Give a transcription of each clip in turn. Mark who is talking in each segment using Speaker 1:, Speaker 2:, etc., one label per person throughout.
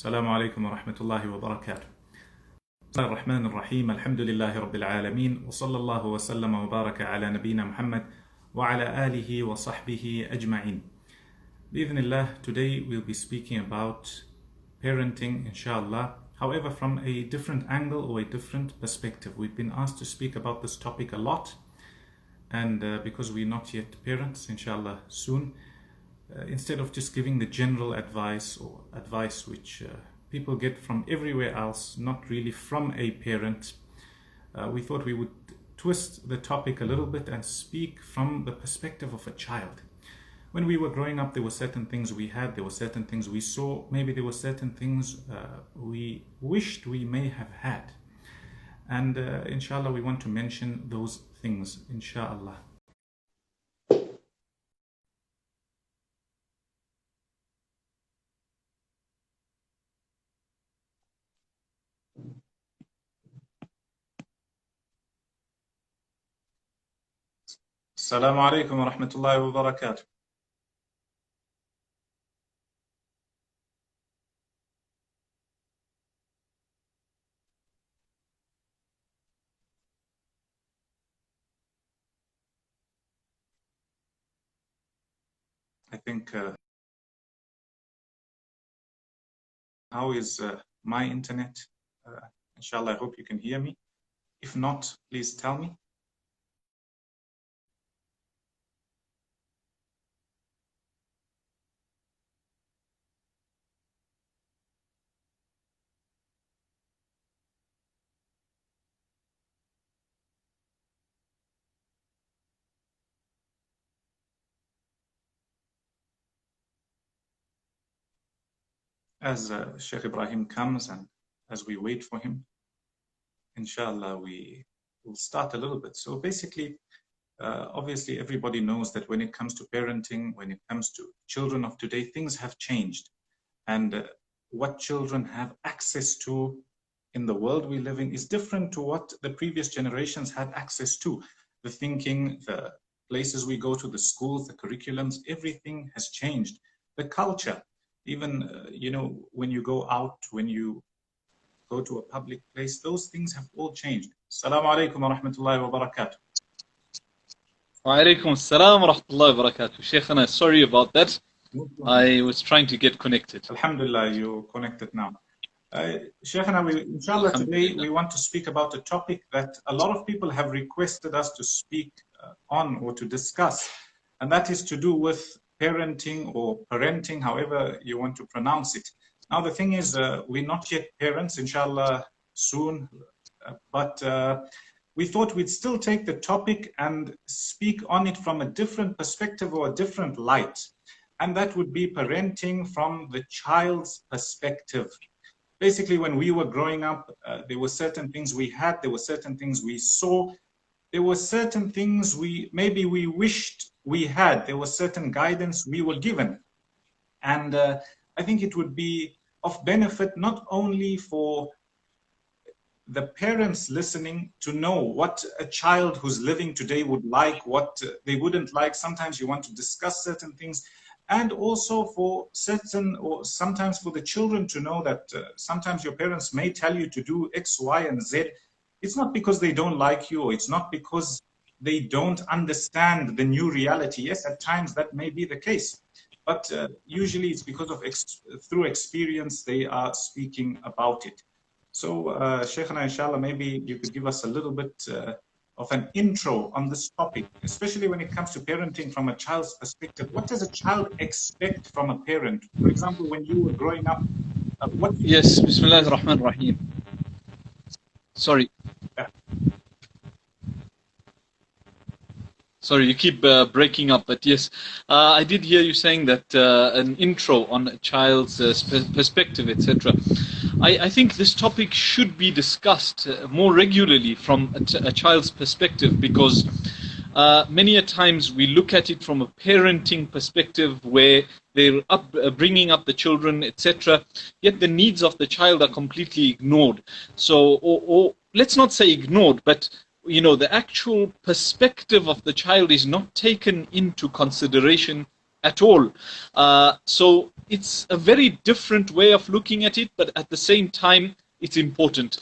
Speaker 1: السلام عليكم ورحمة الله وبركاته. بسم الله الرحمن الرحيم. الحمد لله رب العالمين وصلى الله وسلم وبارك على نبينا محمد وعلى آله وصحبه أجمعين. بإذن الله, today we'll be speaking about parenting, inshallah. However, from a different angle or a different perspective. We've been asked to speak about this topic a lot, and because we're not yet parents, inshallah, soon. Instead of just giving the general advice or advice which people get from everywhere else, not really from a parent, we thought we would twist the topic a little bit and speak from the perspective of a child. When we were growing up, there were certain things we had, there were certain things we saw, maybe there were certain things we wished we may have had. And inshallah, we want to mention those things, inshallah. السلام عليكم ورحمة الله وبركاته. I think, how is my internet? Inshallah, I hope you can hear me. If not, please tell me. As Sheikh Ibrahim comes and as we wait for him, inshallah, we will start a little bit. So basically, obviously, everybody knows that when it comes to parenting, when it comes to children of today, things have changed. And what children have access to in the world we live in is different to what the previous generations had access to. The thinking, the places we go to, the schools, the curriculums, everything has changed. The culture, even, when you go out, when you go to a public place, those things have all changed. Assalamu alaikum wa rahmatullahi wa barakatuh.
Speaker 2: Wa alaikum assalam wa rahmatullahi wa barakatuh. Shaykhana, sorry about that. I was trying to get connected.
Speaker 1: Alhamdulillah, you're connected now. Shaykhana, inshallah, today we want to speak about a topic that a lot of people have requested us to speak on or to discuss, and that is to do with parenting or parenting, however you want to pronounce it. Now, the thing is, we're not yet parents, inshallah, soon, but we thought we'd still take the topic and speak on it from a different perspective or a different light. And that would be parenting from the child's perspective. Basically, when we were growing up, there were certain things we had, there were certain things we saw, there were certain things maybe we wished we had, there was certain guidance we were given. And I think it would be of benefit not only for the parents listening to know what a child who's living today would like, what they wouldn't like. Sometimes you want to discuss certain things, and also for sometimes for the children to know that sometimes your parents may tell you to do X, Y, and Z. It's not because they don't like you, or it's not because they don't understand the new reality. Yes, at times that may be the case, but usually it's because of through experience they are speaking about it. So, Shaykhana, inshallah, maybe you could give us a little bit of an intro on this topic, especially when it comes to parenting from a child's perspective. What does a child expect from a parent? For example, when you were growing up, what?
Speaker 2: Yes, Bismillah ar-Rahman ar-Rahim. Sorry. Sorry, you keep breaking up, but yes, I did hear you saying that an intro on a child's perspective, etc. I think this topic should be discussed more regularly from a child's perspective, because many a times we look at it from a parenting perspective where they're bringing up the children, etc. Yet the needs of the child are completely ignored. So, or let's not say ignored, but the actual perspective of the child is not taken into consideration at all. So it's a very different way of looking at it, but at the same time, it's important.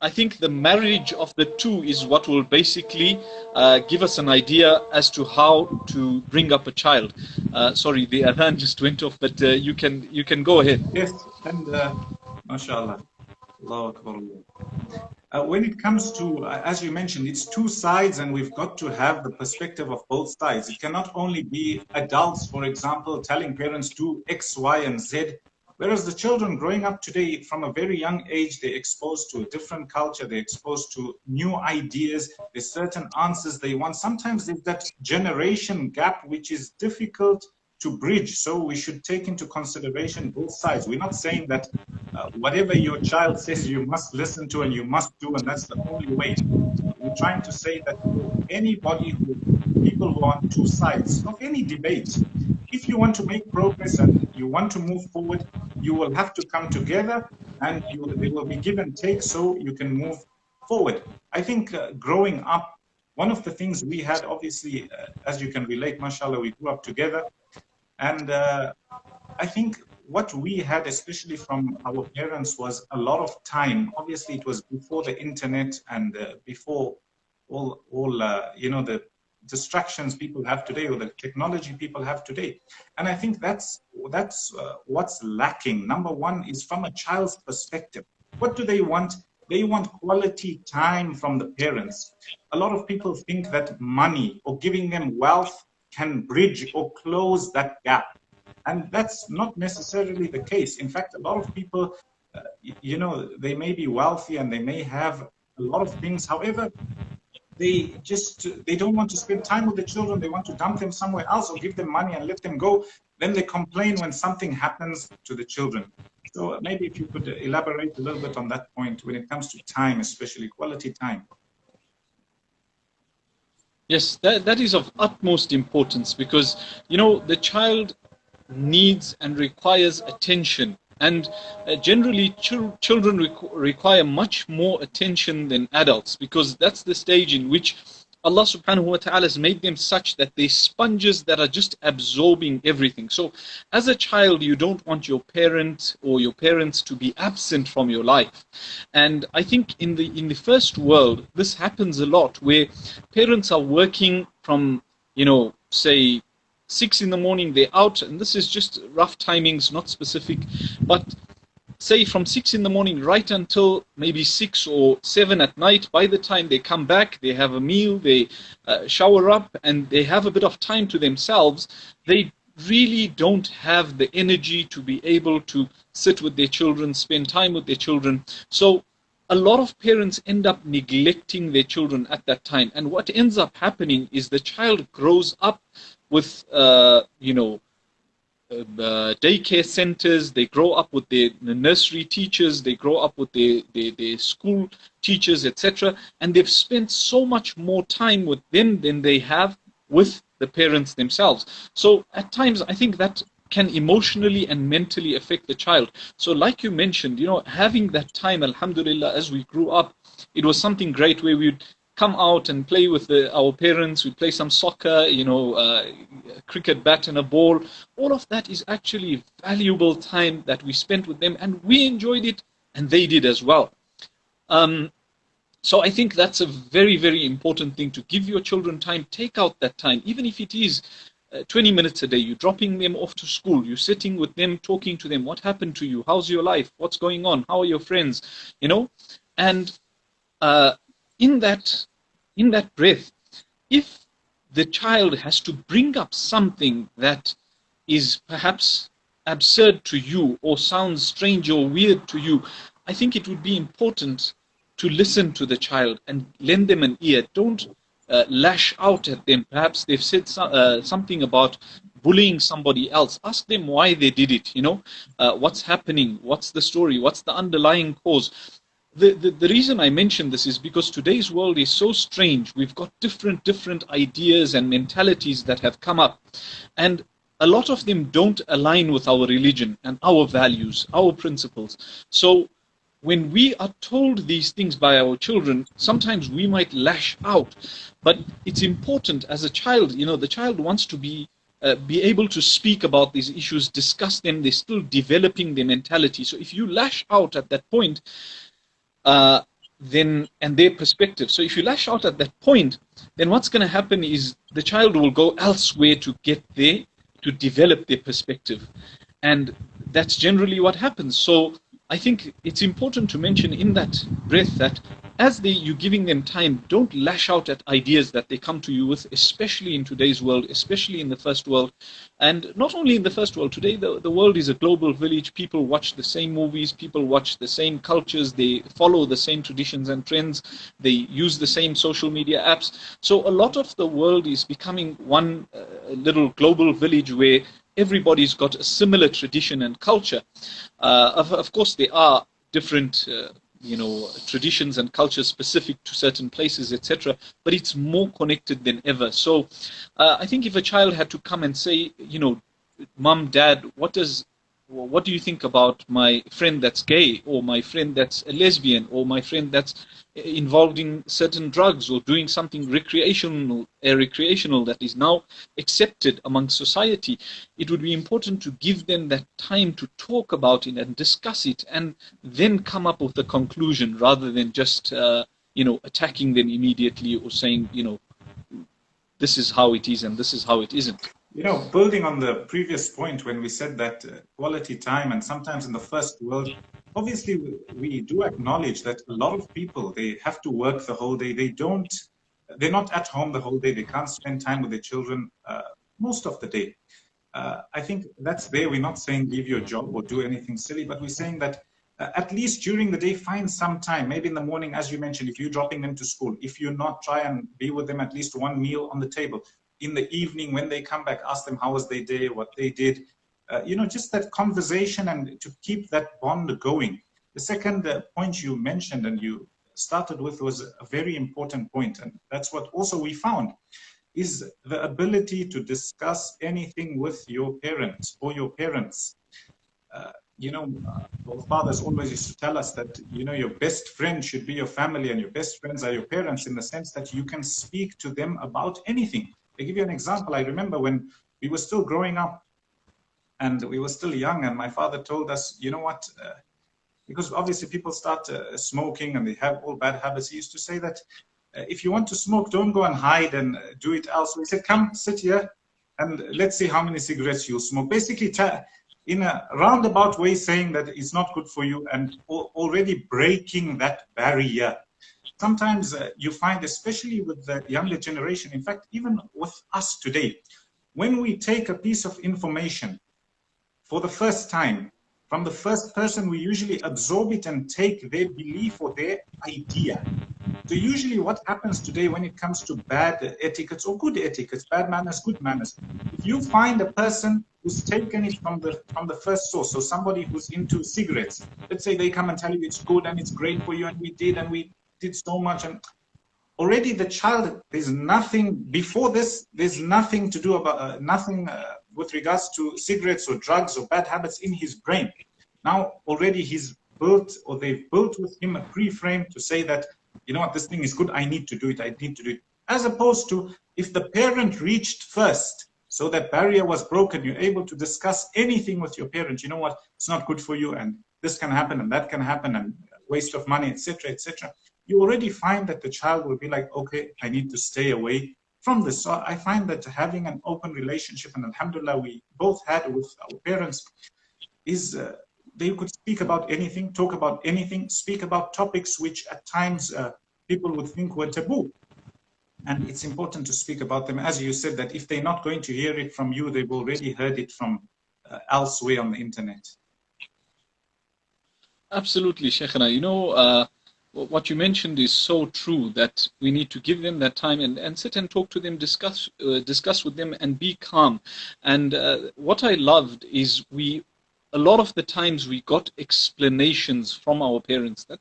Speaker 2: I think the marriage of the two is what will basically give us an idea as to how to bring up a child. Sorry, the adhan just went off, but you can go ahead.
Speaker 1: Yes, and mashallah, Allahu Akbar. When it comes to, as you mentioned, it's two sides, and we've got to have the perspective of both sides. It cannot only be adults, for example, telling parents do X, Y, and Z, whereas the children growing up today from a very young age, they're exposed to a different culture, they're exposed to new ideas, there's certain answers they want. Sometimes there's that generation gap, which is difficult to bridge. So we should take into consideration both sides. We're not saying that whatever your child says you must listen to and you must do, and that's the only way. We're trying to say that for anybody, people who are on two sides of any debate, if you want to make progress and you want to move forward, you will have to come together, and there will be give and take so you can move forward. I think growing up, one of the things we had, obviously, as you can relate, mashallah, we grew up together. And I think what we had, especially from our parents, was a lot of time. Obviously, it was before the internet and before all the distractions people have today, or the technology people have today. And I think that's what's lacking. Number one is from a child's perspective. What do they want? They want quality time from the parents. A lot of people think that money or giving them wealth can bridge or close that gap. And that's not necessarily the case. In fact, a lot of people, they may be wealthy and they may have a lot of things. However, they don't want to spend time with the children. They want to dump them somewhere else or give them money and let them go. Then they complain when something happens to the children. So maybe if you could elaborate a little bit on that point when it comes to time, especially quality time.
Speaker 2: Yes, that is of utmost importance, because, the child needs and requires attention. And generally, children require much more attention than adults, because that's the stage in which Allah subhanahu wa ta'ala has made them such that they're sponges that are just absorbing everything. So as a child, you don't want your parent or your parents to be absent from your life. And I think in the first world, this happens a lot, where parents are working from, say 6 in the morning, they're out, and this is just rough timings, not specific, but say from 6 in the morning right until maybe 6 or 7 at night. By the time they come back, they have a meal, they shower up, and they have a bit of time to themselves. They really don't have the energy to be able to sit with their children, spend time with their children. So a lot of parents end up neglecting their children at that time. And what ends up happening is the child grows up with, daycare centers, they grow up with the nursery teachers, they grow up with their school teachers, etc. And they've spent so much more time with them than they have with the parents themselves. So at times, I think that can emotionally and mentally affect the child. So like you mentioned, having that time, alhamdulillah, as we grew up, it was something great, where we'd come out and play with our parents. We play some soccer, cricket bat and a ball. All of that is actually valuable time that we spent with them, and we enjoyed it, and they did as well. So I think that's a very, very important thing, to give your children time. Take out that time, even if it is 20 minutes a day. You're dropping them off to school, you're sitting with them, talking to them. What happened to you? How's your life? What's going on? How are your friends? And in that breath, if the child has to bring up something that is perhaps absurd to you or sounds strange or weird to you, I think it would be important to listen to the child and lend them an ear. Don't lash out at them. Perhaps they've said something about bullying somebody else. Ask them why they did it. What's happening? What's the story? What's the underlying cause? The reason I mention this is because today's world is so strange. We've got different ideas and mentalities that have come up, and a lot of them don't align with our religion and our values, our principles. So when we are told these things by our children, sometimes we might lash out, but it's important as a child. The child wants to be be able to speak about these issues, discuss them. They're still developing their mentality. So if you lash out at that point, then, and their perspective. So if you lash out at that point, then what's going to happen is the child will go elsewhere to get there, to develop their perspective. And that's generally what happens. So I think it's important to mention in that breath that as you're giving them time, don't lash out at ideas that they come to you with, especially in today's world, especially in the first world. And not only in the first world, today the world is a global village. People watch the same movies, people watch the same cultures, they follow the same traditions and trends, they use the same social media apps. So a lot of the world is becoming one little global village where everybody's got a similar tradition and culture. Of course, there are different traditions and cultures specific to certain places, etc. But it's more connected than ever. So I think if a child had to come and say, Mom, Dad, what do you think about my friend that's gay, or my friend that's a lesbian, or my friend that's involved in certain drugs, or doing something recreational that is now accepted among society? It would be important to give them that time to talk about it and discuss it, and then come up with a conclusion, rather than just attacking them immediately, or saying, this is how it is and this is how it isn't.
Speaker 1: Building on the previous point when we said that quality time, and sometimes in the first world, obviously we do acknowledge that a lot of people, they have to work the whole day. They're not at home the whole day. They can't spend time with their children most of the day. I think that's there. We're not saying leave your job or do anything silly, but we're saying that at least during the day, find some time. Maybe in the morning, as you mentioned, if you're dropping them to school, if you're not, try and be with them at least one meal on the table. In the evening, when they come back, ask them how was their day, what they did. Just that conversation, and to keep that bond going. The second point you mentioned and you started with was a very important point, and that's what also we found, is the ability to discuss anything with your parents or your parents. Our fathers always used to tell us that, your best friend should be your family, and your best friends are your parents, in the sense that you can speak to them about anything. To give you an example, I remember when we were still growing up and we were still young, and my father told us, because obviously people start smoking and they have all bad habits. He used to say that if you want to smoke, don't go and hide and do it elsewhere. He said, come sit here and let's see how many cigarettes you'll smoke. Basically, in a roundabout way, saying that it's not good for you, and already breaking that barrier. Sometimes you find, especially with the younger generation, in fact, even with us today, when we take a piece of information for the first time, from the first person, we usually absorb it and take their belief or their idea. So usually what happens today when it comes to bad etiquettes or good etiquettes, bad manners, good manners, if you find a person who's taken it from the first source, so somebody who's into cigarettes, let's say they come and tell you it's good and it's great for you, and we did so much, and already the child, there's nothing before this, there's nothing to do about nothing with regards to cigarettes or drugs or bad habits in his brain. Now already he's built, or they've built with him a pre-frame to say that, this thing is good, I need to do it, as opposed to if the parent reached first, so that barrier was broken, you're able to discuss anything with your parent. It's not good for you, and this can happen and that can happen, and waste of money, etc., etc. You already find that the child will be like, okay, I need to stay away from this. So I find that having an open relationship, and alhamdulillah, we both had with our parents, is they could speak about anything, talk about anything, speak about topics which at times people would think were taboo. And it's important to speak about them. As you said, that if they're not going to hear it from you, they've already heard it from elsewhere on the internet.
Speaker 2: Absolutely, Sheikhana. What you mentioned is so true, that we need to give them that time and sit and talk to them, discuss with them, and be calm. And what I loved is a lot of the times we got explanations from our parents that,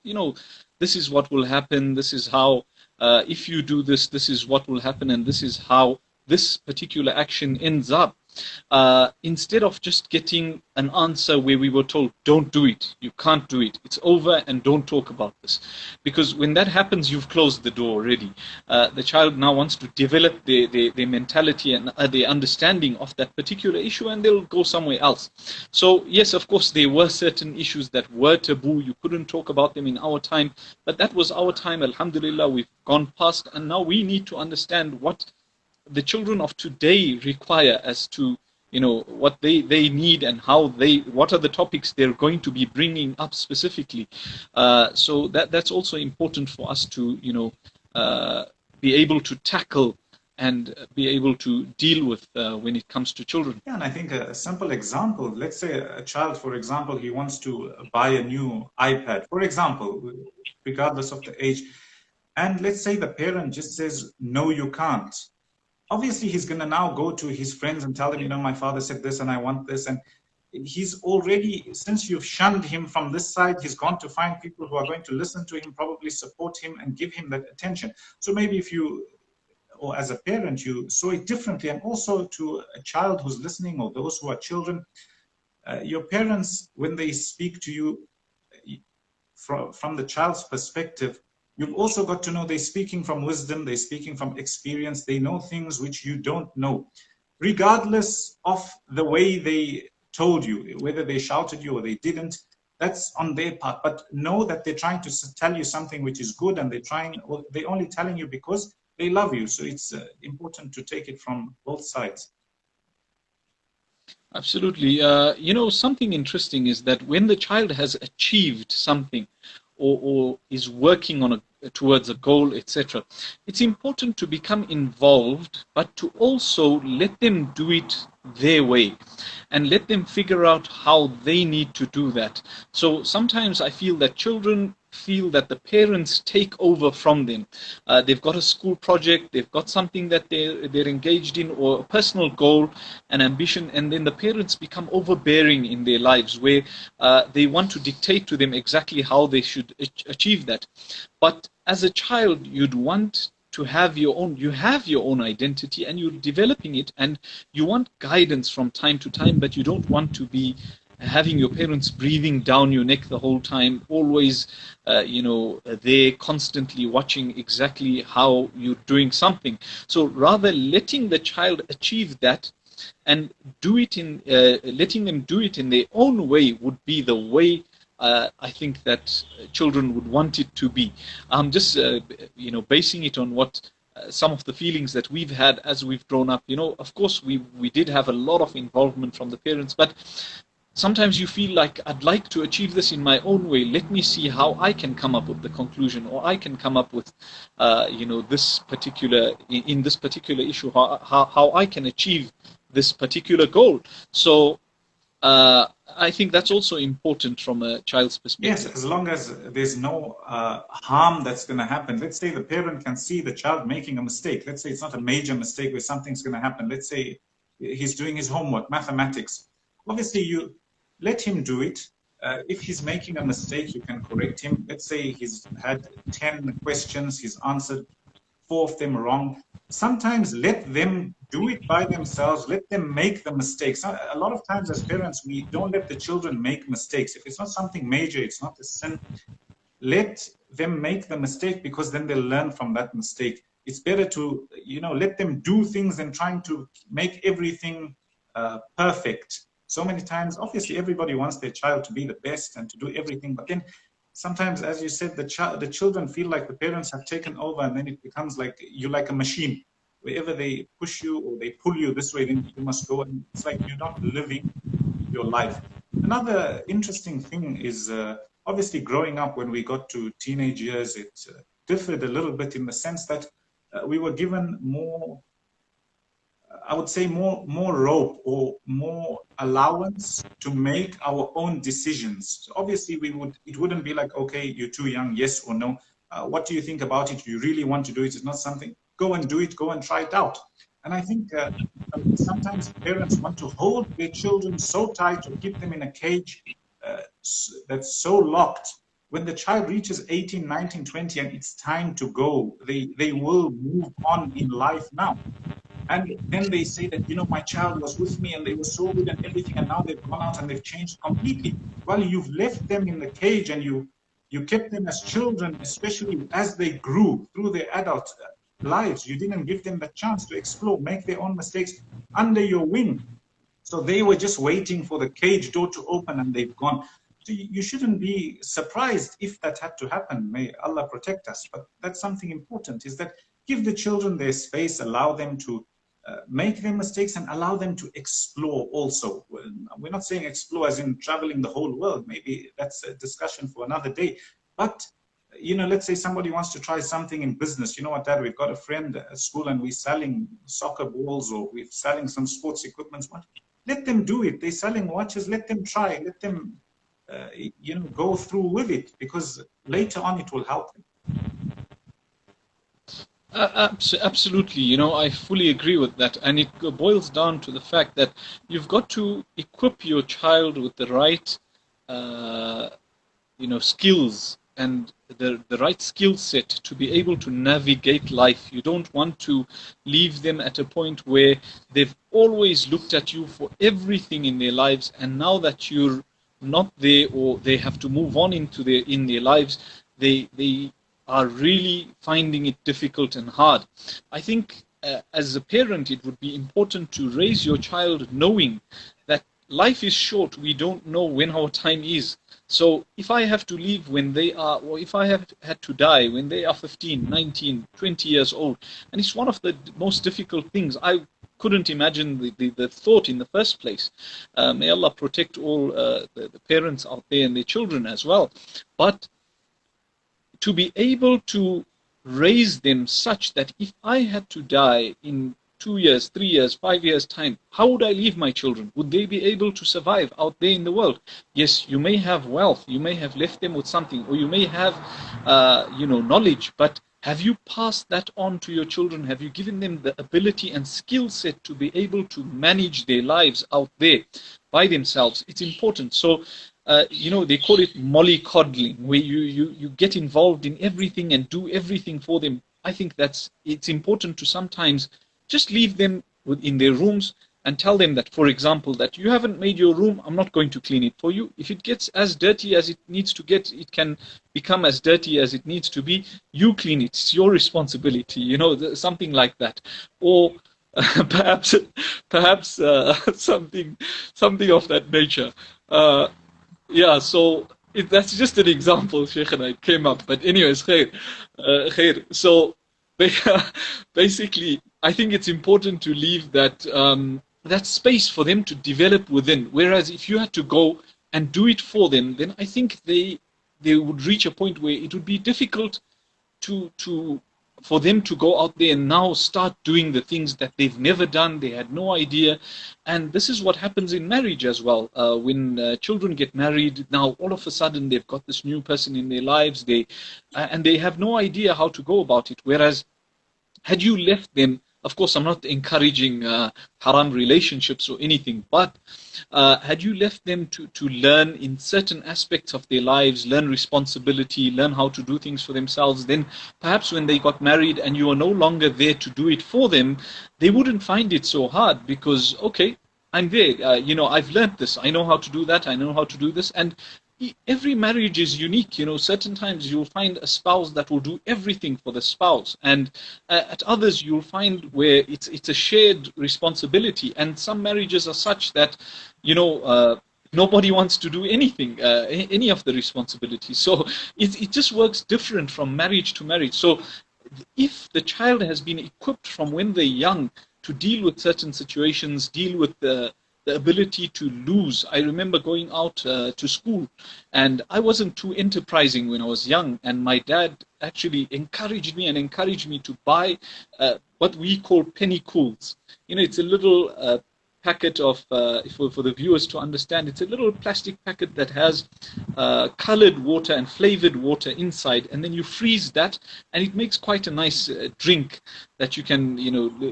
Speaker 2: this is what will happen, this is how, if you do this, this is what will happen, and this is how this particular action ends up. instead of just getting an answer where we were told, don't do it, you can't do it, it's over and don't talk about this. Because when that happens, you've closed the door already. The child now wants to develop their mentality and their understanding of that particular issue, and they'll go somewhere else. So yes, of course, there were certain issues that were taboo. You couldn't talk about them in our time, but that was our time. Alhamdulillah, we've gone past, and now we need to understand what the children of today require as to what they need and what are the topics they're going to be bringing up specifically. So that's also important for us to be able to tackle and be able to deal with when it comes to children.
Speaker 1: Yeah, and I think a simple example, let's say a child, for example, he wants to buy a new iPad, for example, regardless of the age, and let's say the parent just says, no, you can't. Obviously, he's going to now go to his friends and tell them, my father said this and I want this. And he's already, since you've shunned him from this side, he's gone to find people who are going to listen to him, probably support him and give him that attention. So maybe if you, or as a parent, you saw it differently, and also to a child who's listening or those who are children, your parents, when they speak to you from the child's perspective, you've also got to know they're speaking from wisdom, they're speaking from experience, they know things which you don't know. Regardless of the way they told you, whether they shouted you or they didn't, that's on their part. But know that they're trying to tell you something which is good, and they're only telling you because they love you. So it's important to take it from both sides.
Speaker 2: Absolutely. Something interesting is that when the child has achieved something, or is working on towards a goal, etc., it's important to become involved, but to also let them do it their way and let them figure out how they need to do that. So sometimes I feel that children feel that the parents take over from them. They've got a school project, they've got something that they're engaged in, or a personal goal, an ambition, and then the parents become overbearing in their lives, where they want to dictate to them exactly how they should achieve that. But as a child, you'd want to have your own identity, and you're developing it, and you want guidance from time to time, but you don't want to be having your parents breathing down your neck the whole time, always they're constantly watching exactly how you're doing something. So rather letting the child achieve that and do it letting them do it in their own way would be the way I think that children would want it to be. I'm just basing it on what some of the feelings that we've had as we've grown up. Of course we did have a lot of involvement from the parents, but sometimes you feel like, I'd like to achieve this in my own way. Let me see how I can come up with the conclusion, or I can come up with, this particular issue, how I can achieve this particular goal. So I think that's also important from a child's perspective.
Speaker 1: Yes, as long as there's no harm that's going to happen. Let's say the parent can see the child making a mistake. Let's say it's not a major mistake where something's going to happen. Let's say he's doing his homework, mathematics. Obviously, you let him do it. If he's making a mistake, you can correct him. Let's say he's had 10 questions, he's answered 4 of them wrong. Sometimes let them do it by themselves. Let them make the mistakes. A lot of times as parents, we don't let the children make mistakes. If it's not something major, it's not a sin, let them make the mistake, because then they'll learn from that mistake. It's better to, let them do things than trying to make everything perfect. So many times, obviously, everybody wants their child to be the best and to do everything, but then sometimes, as you said, the children feel like the parents have taken over, and then it becomes like you're like a machine. Wherever they push you or they pull you this way, then you must go, and it's like you're not living your life. Another interesting thing is obviously growing up, when we got to teenage years, it differed a little bit in the sense that we were given more, I would say more rope or more allowance to make our own decisions. So obviously, it wouldn't be like, okay, you're too young, yes or no. What do you think about it? Do you really want to do it? It's not something. Go and do it. Go and try it out. And I think sometimes parents want to hold their children so tight, to keep them in a cage that's so locked. When the child reaches 18, 19, 20, and it's time to go, they will move on in life now. And then they say that, my child was with me and they were so good and everything, and now they've gone out and they've changed completely. Well, you've left them in the cage and you kept them as children, especially as they grew through their adult lives. You didn't give them the chance to explore, make their own mistakes under your wing. So they were just waiting for the cage door to open and they've gone. So you shouldn't be surprised if that had to happen. May Allah protect us. But that's something important, is that give the children their space, allow them to make their mistakes and allow them to explore also. We're not saying explore as in traveling the whole world. Maybe that's a discussion for another day. But, let's say somebody wants to try something in business. You know what, Dad, we've got a friend at school and we're selling soccer balls or we're selling some sports equipment. Let them do it. They're selling watches. Let them try. Let them, go through with it, because later on it will help them.
Speaker 2: Absolutely, I fully agree with that, and it boils down to the fact that you've got to equip your child with the right, skills and the right skill set to be able to navigate life. You don't want to leave them at a point where they've always looked at you for everything in their lives, and now that you're not there or they have to move on in their lives, they are really finding it difficult and hard. I think as a parent, it would be important to raise your child knowing that life is short. We don't know when our time is. So if I have to leave when they are, or if I have had to die when they are 15, 19, 20 years old, and it's one of the most difficult things. I couldn't imagine the thought in the first place. May Allah protect all the parents out there and their children as well. But to be able to raise them such that if I had to die in 2 years, 3 years, 5 years time, how would I leave my children? Would they be able to survive out there in the world? Yes, you may have wealth, you may have left them with something, or you may have, knowledge, but have you passed that on to your children? Have you given them the ability and skill set to be able to manage their lives out there by themselves? It's important. So, they call it mollycoddling, where you get involved in everything and do everything for them. I think it's important to sometimes just leave them in their rooms and tell them that, for example, that you haven't made your room, I'm not going to clean it for you. If it gets as dirty as it needs to get, it can become as dirty as it needs to be. You clean it. It's your responsibility, something like that. Or perhaps something of that nature. So that's just an example, Sheikh, and I came up. But anyways, khair. So basically, I think it's important to leave that space for them to develop within. Whereas if you had to go and do it for them, then I think they would reach a point where it would be difficult for them to go out there and now start doing the things that they've never done, they had no idea. And this is what happens in marriage as well. When children get married, now all of a sudden they've got this new person in their lives, and they have no idea how to go about it. Whereas had you left them, of course, I'm not encouraging haram relationships or anything, but had you left them to learn in certain aspects of their lives, learn responsibility, learn how to do things for themselves, then perhaps when they got married and you are no longer there to do it for them, they wouldn't find it so hard because, okay, I'm there, I've learned this, I know how to do that, I know how to do this. And every marriage is unique. Certain times you'll find a spouse that will do everything for the spouse, and at others you'll find where it's a shared responsibility. And some marriages are such that nobody wants to do anything, any of the responsibilities. So it just works different from marriage to marriage. So if the child has been equipped from when they're young to deal with certain situations, deal with the ability to lose. I remember going out to school, and I wasn't too enterprising when I was young, and my dad actually encouraged me to buy what we call penny cools. It's a little packet of, for the viewers to understand, it's a little plastic packet that has colored water and flavored water inside, and then you freeze that, and it makes quite a nice drink that you can,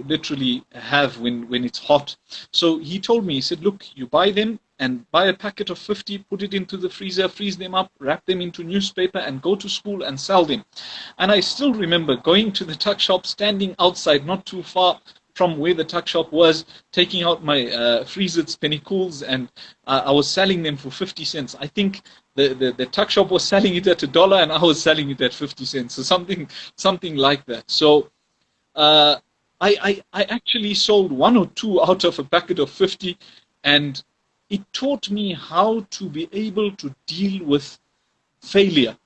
Speaker 2: literally have when it's hot. So he told me, he said, look, you buy them and buy a packet of 50, put it into the freezer, freeze them up, wrap them into newspaper, and go to school and sell them. And I still remember going to the tuck shop, standing outside, not too far from where the tuck shop was, taking out my Friesitz penny cools, and I was selling them for 50 cents. I think the tuck shop was selling it at $1 and I was selling it at 50 cents. So something like that. So I actually sold one or two out of a packet of 50, and it taught me how to be able to deal with failure.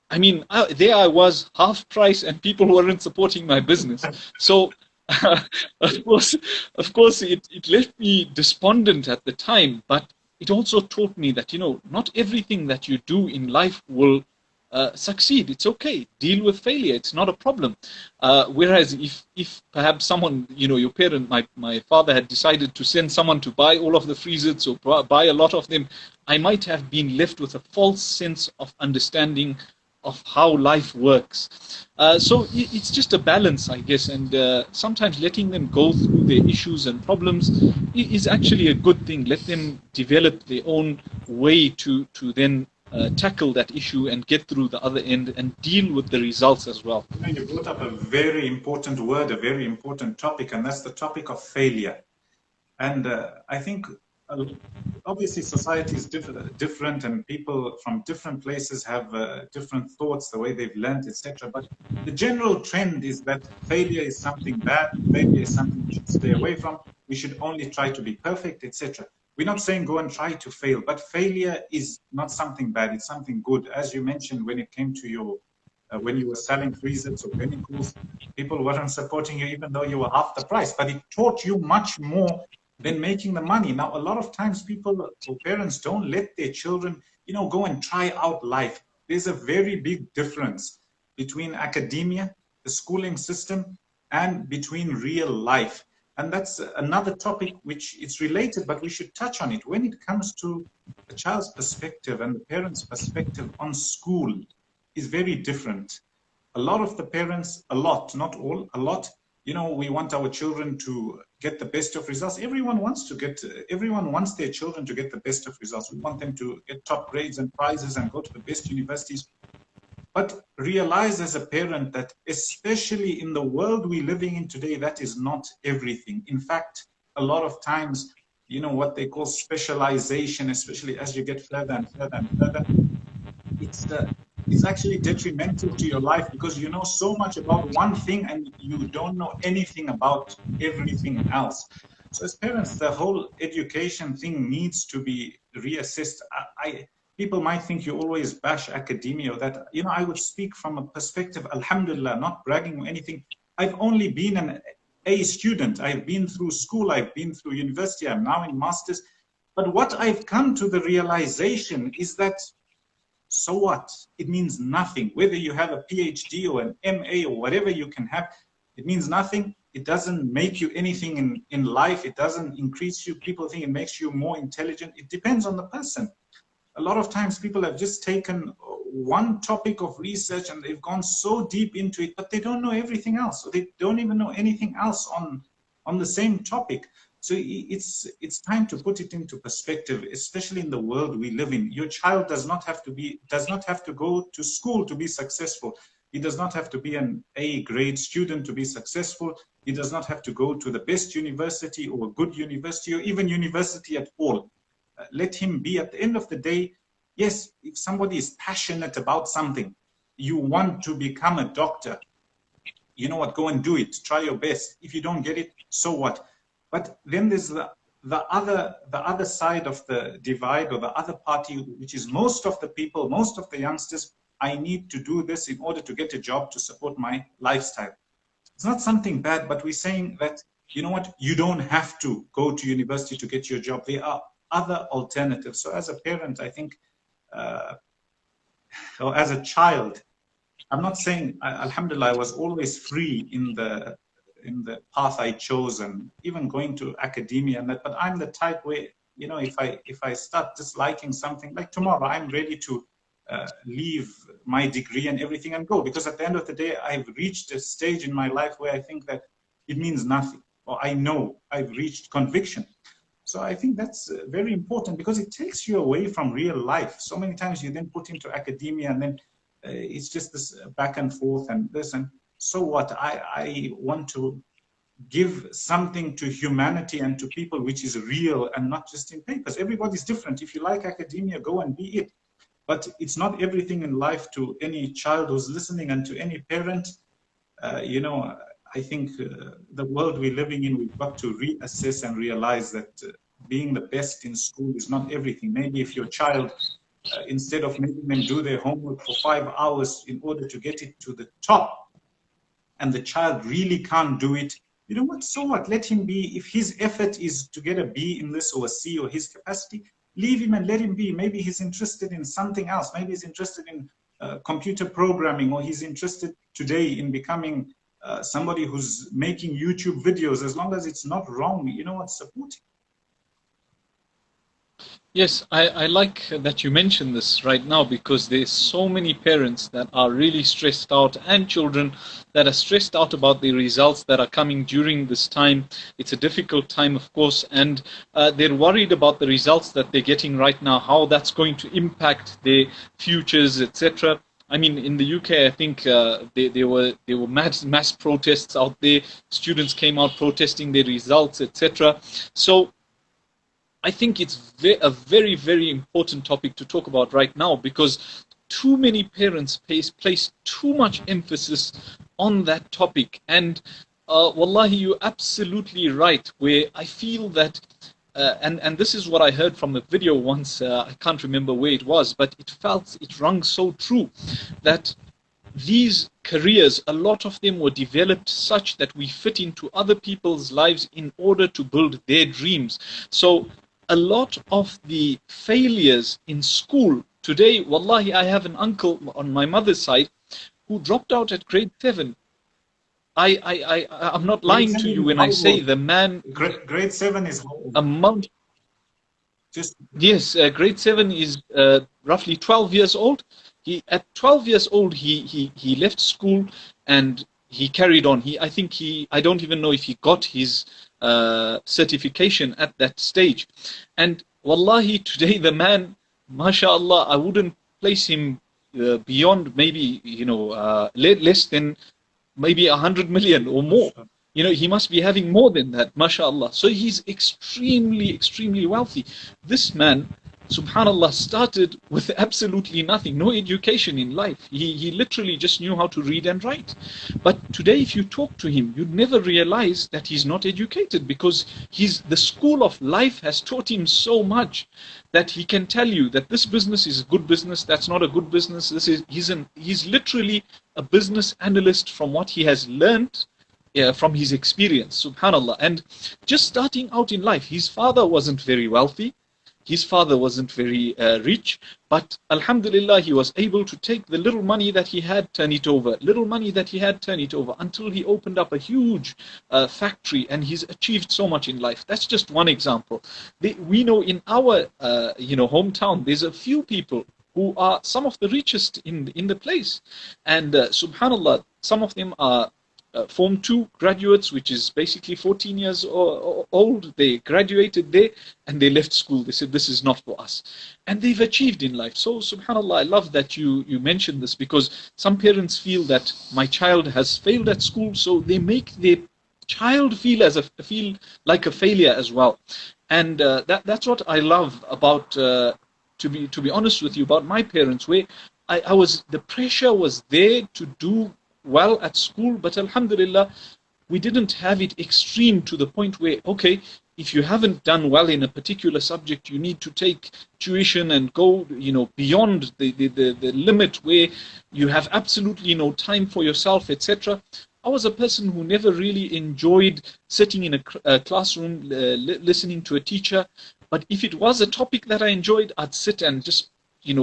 Speaker 2: I mean, there I was, half price, and people weren't supporting my business. So, of course, it left me despondent at the time, but it also taught me that, not everything that you do in life will succeed. It's okay. Deal with failure. It's not a problem. Whereas if perhaps someone, your parent, my father had decided to send someone to buy all of the Friesitz or buy a lot of them, I might have been left with a false sense of understanding of how life works. So it's just a balance, I guess, and sometimes letting them go through their issues and problems is actually a good thing. Let them develop their own way to then tackle that issue and get through the other end and deal with the results as well.
Speaker 1: You brought up a very important word, a very important topic, and that's the topic of failure. And I think obviously society is different, and people from different places have different thoughts, the way they've learned, etc. But the general trend is that failure is something bad, failure is something we should stay away from, we should only try to be perfect, etc. We're not saying go and try to fail, but failure is not something bad, it's something good. As you mentioned, when it came to your when you were selling Friesitz or penny cools, people weren't supporting you even though you were half the price, but it taught you much more than making the money. Now, a lot of times people or parents don't let their children, go and try out life. There's a very big difference between academia, the schooling system, and between real life. And that's another topic which it's related, but we should touch on it. When it comes to the child's perspective and the parent's perspective on school is very different. A lot of the parents, a lot, not all, a lot, we want our children to get the best of results. Everyone wants their children to get the best of results. We want them to get top grades and prizes and go to the best universities. But realize as a parent that especially in the world we're living in today, that is not everything. In fact, a lot of times, what they call specialization, especially as you get further and further and further, it's actually detrimental to your life because you know so much about one thing and you don't know anything about everything else. So as parents, the whole education thing needs to be reassessed. People might think you always bash academia or that. I would speak from a perspective, alhamdulillah, not bragging or anything. I've only been an A student. I've been through school. I've been through university. I'm now in masters. But what I've come to the realization is that so what? It means nothing. Whether you have a PhD or an MA or whatever you can have, it means nothing. It doesn't make you anything in life. It doesn't increase you. People think it makes you more intelligent. It depends on the person. A lot of times people have just taken one topic of research and they've gone so deep into it, but they don't know everything else. So they don't even know anything else on the same topic. So it's time to put it into perspective, especially in the world we live in. Your child does not have to go to school to be successful. He does not have to be an A grade student to be successful. He does not have to go to the best university or a good university or even university at all. Let him be, at the end of the day, yes, if somebody is passionate about something, you want to become a doctor, you know what, go and do it, try your best. If you don't get it, so what? But then there's the other side of the divide, or the other party, which is most of the people, most of the youngsters, I need to do this in order to get a job to support my lifestyle. It's not something bad, but we're saying that, you know what, you don't have to go to university to get your job. There are other alternatives. So as a parent, I think, or as a child, I'm not saying, alhamdulillah, I was always free in the path I chose, and even going to academia and that, but I'm the type where, if I start disliking something, like tomorrow, I'm ready to leave my degree and everything and go, because at the end of the day, I've reached a stage in my life where I think that it means nothing, or I know I've reached conviction. So I think that's very important, because it takes you away from real life. So many times you then put into academia, and then it's just this back and forth and this, and so what? I want to give something to humanity and to people which is real and not just in papers. Everybody's different. If you like academia, go and be it. But it's not everything in life to any child who's listening and to any parent. You know, I think the world we're living in, we've got to reassess and realize that being the best in school is not everything. Maybe if your child, instead of making them do their homework for 5 hours in order to get it to the top, and the child really can't do it, you know what, so what? Let him be. If his effort is to get a B in this or a C or his capacity, leave him and let him be. Maybe he's interested in something else. Maybe he's interested in computer programming, or he's interested today in becoming somebody who's making YouTube videos. As long as it's not wrong, you know what, support him.
Speaker 2: Yes, I like that you mentioned this right now, because there's so many parents that are really stressed out, and children that are stressed out about the results that are coming during this time. It's a difficult time, of course, and they're worried about the results that they're getting right now, how that's going to impact their futures, etc. I mean, in the UK, I think there were mass protests out there. Students came out protesting their results, etc. So I think it's a very, very important topic to talk about right now, because too many parents place too much emphasis on that topic. And wallahi, you're absolutely right, where I feel that, and this is what I heard from a video once, I can't remember where it was, but it rung so true, that these careers, a lot of them were developed such that we fit into other people's lives in order to build their dreams. So a lot of the failures in school today, wallahi, I have an uncle on my mother's side who dropped out at grade 7. I'm not lying to you when I say the man.
Speaker 1: Grade 7 is
Speaker 2: amount. Yes, grade 7 is roughly 12 years old. At 12 years old, he left school and he carried on. I don't even know if he got his certification at that stage. And wallahi, today the man, mashallah, I wouldn't place him beyond maybe, less than maybe 100 million or more. You know, he must be having more than that, mashallah. So he's extremely, extremely wealthy. This man, subhanallah, started with absolutely nothing, no education in life. He literally just knew how to read and write. But today, if you talk to him, you'd never realize that he's not educated, because the school of life has taught him so much that he can tell you that this business is a good business, that's not a good business. He's literally a business analyst from what he has learned from his experience, subhanallah. And just starting out in life, his father wasn't very wealthy. His father wasn't very rich, but alhamdulillah, he was able to take the little money that he had, turn it over, until he opened up a huge factory, and he's achieved so much in life. That's just one example. We know in our hometown, there's a few people who are some of the richest in the place, and subhanallah, some of them are Form 2 graduates, which is basically 14 years old. They graduated there and they left school. They said, this is not for us. And they've achieved in life. So subhanallah, I love that you mentioned this, because some parents feel that my child has failed at school, so they make their child feel like a failure as well. And that's what I love about, to be honest with you, about my parents, where the pressure was there to do well at school, but alhamdulillah, we didn't have it extreme to the point where, okay, if you haven't done well in a particular subject, you need to take tuition and go, beyond the limit where you have absolutely no time for yourself, etc. I was a person who never really enjoyed sitting in a classroom listening to a teacher, but if it was a topic that I enjoyed, I'd sit and just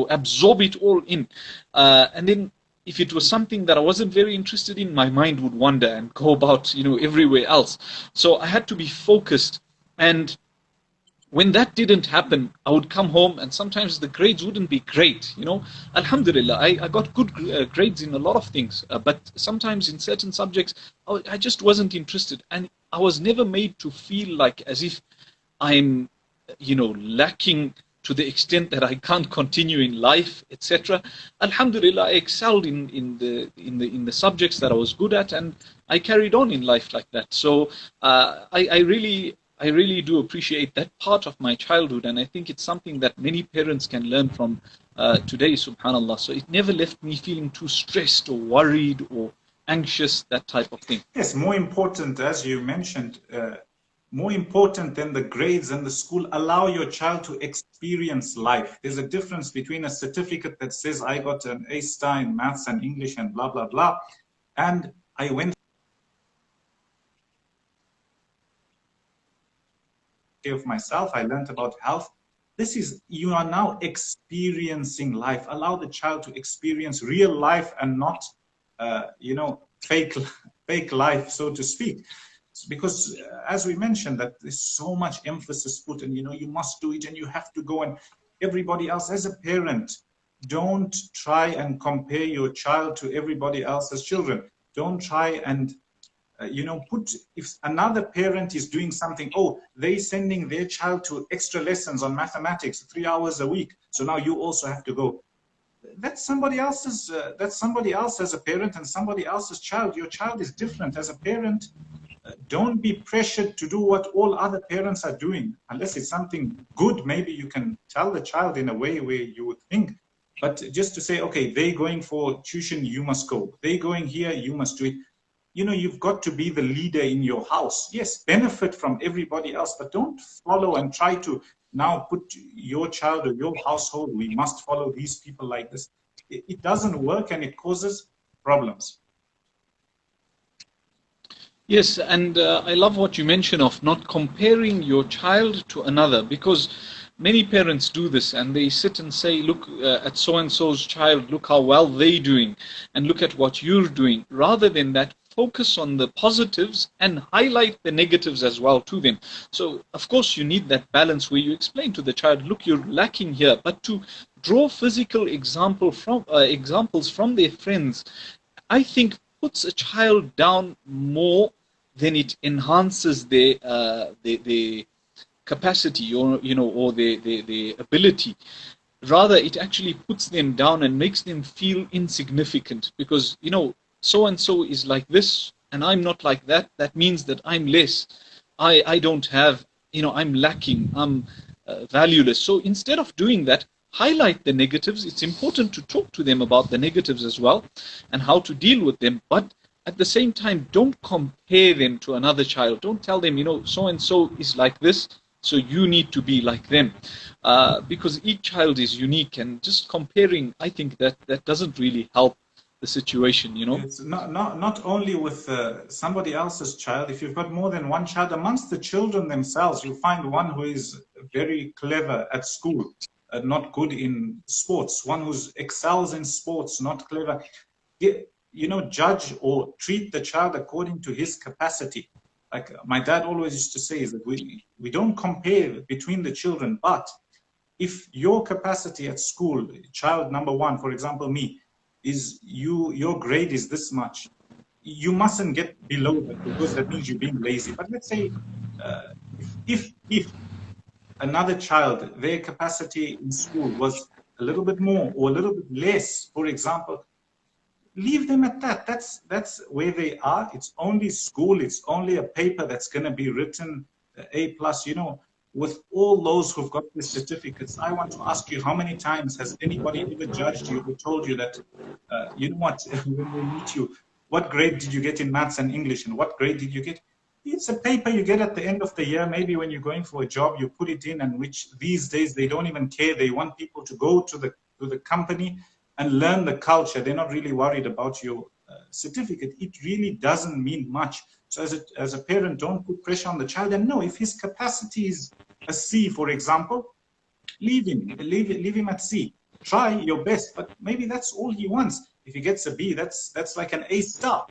Speaker 2: absorb it all in, and then if it was something that I wasn't very interested in, my mind would wander and go about, everywhere else. So I had to be focused. And when that didn't happen, I would come home and sometimes the grades wouldn't be great. Alhamdulillah, I got good grades in a lot of things. But sometimes in certain subjects, I just wasn't interested. And I was never made to feel like as if I'm, lacking to the extent that I can't continue in life, etc. Alhamdulillah, I excelled in the subjects that I was good at, and I carried on in life like that. So I really do appreciate that part of my childhood, and I think it's something that many parents can learn from today, subhanallah. So it never left me feeling too stressed or worried or anxious, that type of thing.
Speaker 1: Yes, more important, as you mentioned, more important than the grades and the school, allow your child to experience life. There's a difference between a certificate that says I got an A star in maths and English and blah, blah, blah, and I went care of myself, I learned about health. This is, you are now experiencing life. Allow the child to experience real life and not, fake life, so to speak. Because as we mentioned, that there's so much emphasis put, and you must do it, and you have to go, and everybody else. As a parent, don't try and compare your child to everybody else's children. Don't try and if another parent is doing something, oh, they're sending their child to extra lessons on mathematics 3 hours a week, so now you also have to go. That's somebody else's as a parent and somebody else's child. Your child is different. As a parent, don't be pressured to do what all other parents are doing. Unless it's something good, maybe you can tell the child in a way where you would think. But just to say, okay, they're going for tuition, you must go. They're going here, you must do it. You've got to be the leader in your house. Yes, benefit from everybody else, but don't follow and try to now put your child or your household, we must follow these people like this. It doesn't work, and it causes problems.
Speaker 2: Yes, and I love what you mention of not comparing your child to another, because many parents do this and they sit and say, look at so-and-so's child, look how well they're doing, and look at what you're doing. Rather than that, focus on the positives and highlight the negatives as well to them. So, of course, you need that balance where you explain to the child, look, you're lacking here, but to draw physical examples from their friends, I think puts a child down more than it enhances their capacity or the ability. Rather, it actually puts them down and makes them feel insignificant, because so and so is like this and I'm not like that. That means that I'm less. I don't have, I'm lacking, I'm valueless. So instead of doing that, highlight the negatives. It's important to talk to them about the negatives as well and how to deal with them, but at the same time, don't compare them to another child. Don't tell them, so and so is like this, so you need to be like them, because each child is unique, and just comparing, I think that doesn't really help the situation.
Speaker 1: It's not only with somebody else's child. If you've got more than one child, amongst the children themselves, you find one who is very clever at school, not good in sports, one who excels in sports, not clever. Judge or treat the child according to his capacity. Like my dad always used to say, is that we don't compare between the children, but if your capacity at school, child number one, for example, me, is your grade is this much, you mustn't get below that, because that means you're being lazy. But let's say if another child, their capacity in school was a little bit more or a little bit less, for example, leave them at that. That's where they are. It's only school. It's only a paper that's going to be written A+. With all those who've got the certificates, I want to ask you, how many times has anybody ever judged you or told you that, when we meet you, what grade did you get in maths and English, and what grade did you get? It's a paper you get at the end of the year. Maybe when you're going for a job, you put it in, and which these days they don't even care. They want people to go to the company and learn the culture. They're not really worried about your certificate. It really doesn't mean much. So as a parent, don't put pressure on the child. And no, if his capacity is a C, for example, leave him at C. Try your best, but maybe that's all he wants. If he gets a B, that's like an A star.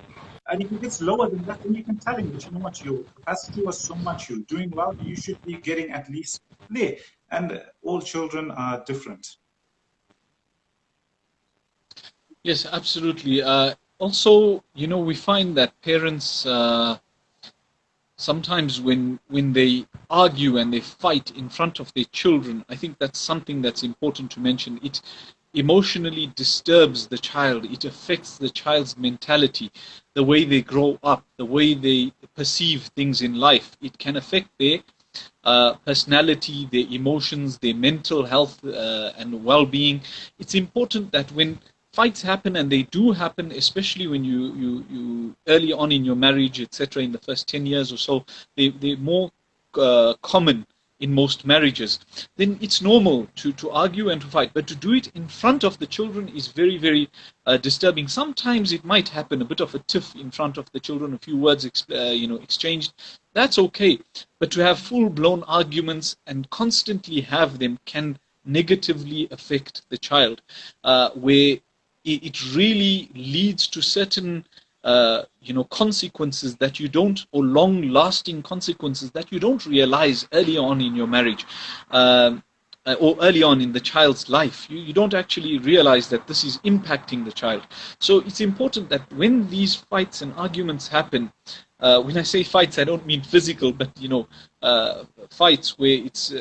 Speaker 1: And if he gets lower than that, then you can tell him that, your capacity was so much, you're doing well, you should be getting at least there. And all children are different.
Speaker 2: Yes, absolutely. Also, we find that parents sometimes when they argue and they fight in front of their children, I think that's something that's important to mention. emotionally disturbs the child. It affects the child's mentality, the way they grow up, the way they perceive things in life. It can affect their personality, their emotions, their mental health and well-being. It's important that when fights happen, and they do happen, especially when you early on in your marriage, etc., in the first 10 years or so, they're more common in most marriages, then it's normal to argue and to fight. But to do it in front of the children is very, very disturbing. Sometimes it might happen, a bit of a tiff in front of the children, a few words exchanged. That's okay. But to have full-blown arguments and constantly have them can negatively affect the child, where it really leads to certain consequences that you don't, or long-lasting consequences that you don't realize early on in your marriage, or early on in the child's life. You don't actually realize that this is impacting the child. So it's important that when these fights and arguments happen, when I say fights, I don't mean physical, but fights where it's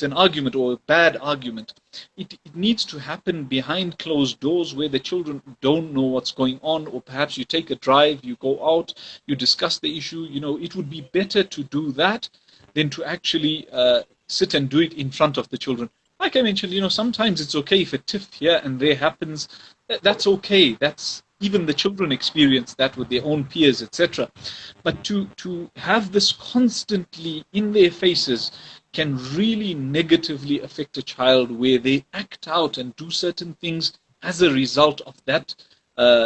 Speaker 2: an argument or a bad argument. It needs to happen behind closed doors, where the children don't know what's going on, or perhaps you take a drive, you go out, you discuss the issue. It would be better to do that than to actually sit and do it in front of the children. Like I mentioned, sometimes it's okay if a tiff here and there happens. That's okay. That's even the children experience that with their own peers, etc. But to have this constantly in their faces can really negatively affect a child, where they act out and do certain things as a result of that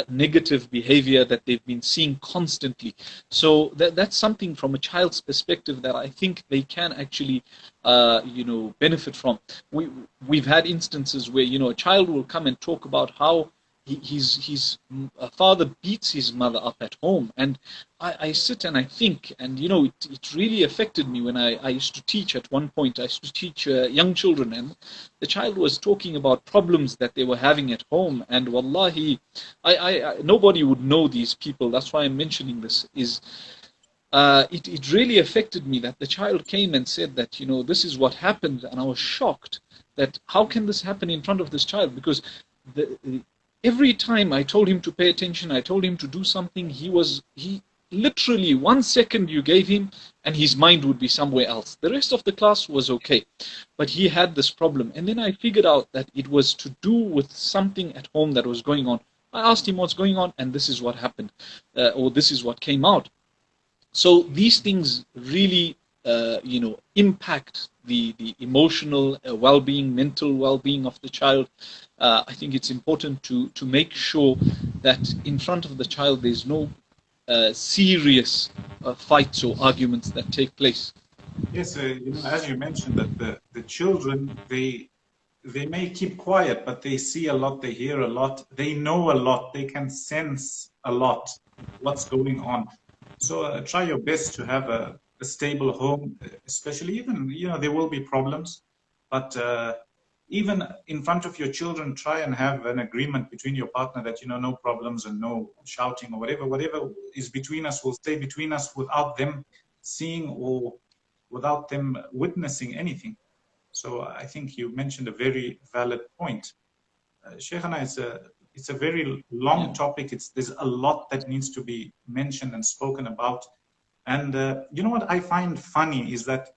Speaker 2: negative behavior that they've been seeing constantly. So that's something from a child's perspective that I think they can actually benefit from. We've had instances where a child will come and talk about how his father beats his mother up at home, and I sit and I think, and it really affected me when I used to teach. At one point I used to teach young children, and the child was talking about problems that they were having at home, and wallahi, I nobody would know these people. That's why I'm mentioning this. It really affected me that the child came and said that this is what happened, and I was shocked that how can this happen in front of this child, because every time I told him to pay attention, I told him to do something, he literally 1 second you gave him and his mind would be somewhere else. The rest of the class was okay, but he had this problem. And then I figured out that it was to do with something at home that was going on. I asked him what's going on, and this is what happened, or this is what came out. So these things really impact the emotional well-being, mental well-being of the child. I think it's important to make sure that in front of the child there's no serious fights or arguments that take place.
Speaker 1: Yes, as you mentioned, that the children, they may keep quiet, but they see a lot, they hear a lot, they know a lot, they can sense a lot what's going on. So try your best to have a stable home, especially even, there will be problems, but even in front of your children, try and have an agreement between your partner that, no problems and no shouting or whatever is between us will stay between us without them seeing or without them witnessing anything. So I think you mentioned a very valid point. Sheikhana, it's a very long topic. There's a lot that needs to be mentioned and spoken about. And what I find funny is that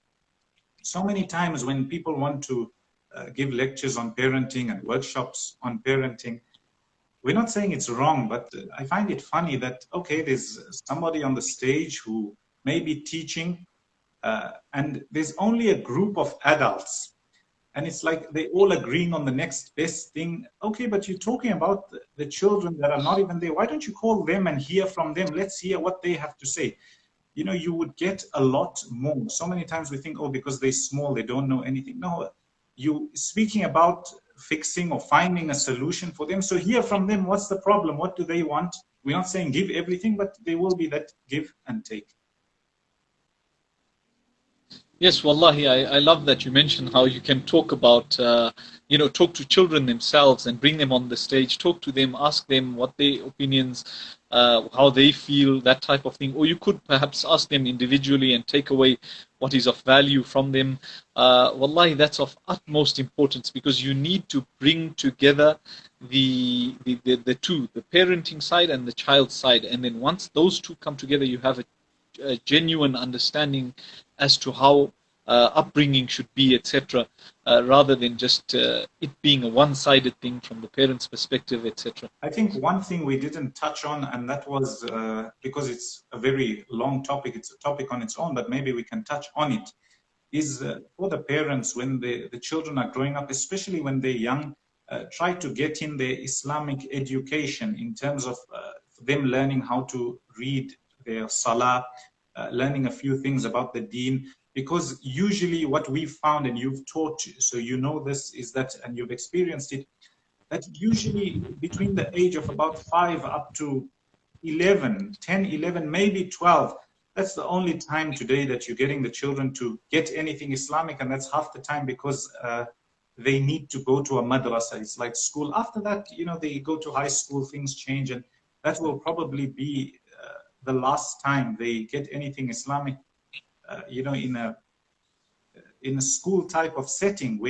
Speaker 1: so many times when people want to give lectures on parenting and workshops on parenting, we're not saying it's wrong, but I find it funny that, okay, there's somebody on the stage who may be teaching, and there's only a group of adults. And it's like they all agreeing on the next best thing. Okay, but you're talking about the children that are not even there. Why don't you call them and hear from them? Let's hear what they have to say. You would get a lot more. So many times we think, because they're small, they don't know anything. No, you speaking about fixing or finding a solution for them. So hear from them, what's the problem? What do they want? We're not saying give everything, but there will be that give and take.
Speaker 2: Yes, wallahi, I love that you mentioned how you can talk about, talk to children themselves and bring them on the stage, talk to them, ask them what their opinions how they feel, that type of thing. Or you could perhaps ask them individually and take away what is of value from them. Wallahi, that's of utmost importance, because you need to bring together the two, the parenting side and the child side. And then once those two come together, you have a genuine understanding as to how upbringing should be, etc., rather than just it being a one-sided thing from the parents' perspective, etc.
Speaker 1: I think one thing we didn't touch on, and that was because it's a very long topic, it's a topic on its own, but maybe we can touch on it, is for the parents when the children are growing up, especially when they're young, try to get in their Islamic education in terms of them learning how to read their salah, learning a few things about the deen. Because usually what we've found, and you've taught, so you know this, is that, and you've experienced it, that usually between the age of about 5 up to 11, 10, 11, maybe 12, that's the only time today that you're getting the children to get anything Islamic, and that's half the time because they need to go to a madrasa. It's like school. After that, they go to high school, things change, and that will probably be the last time they get anything Islamic, in a school type of setting,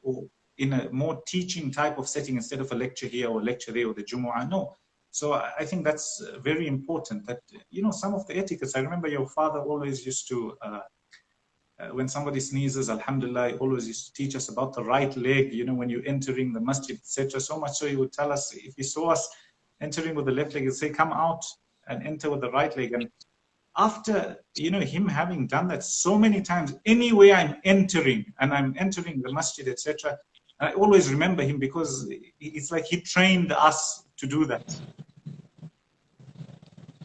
Speaker 1: or in a more teaching type of setting, instead of a lecture here or lecture there or the Jumu'ah. No. So I think that's very important, that, some of the etiquettes. I remember your father always used to, when somebody sneezes, alhamdulillah, he always used to teach us about the right leg, when you're entering the masjid, etc. So much so he would tell us, if he saw us entering with the left leg, he'd say, come out and enter with the right leg. And after, him having done that so many times, anywhere I'm entering, and I'm entering the masjid, etc., I always remember him, because it's like he trained us to do that.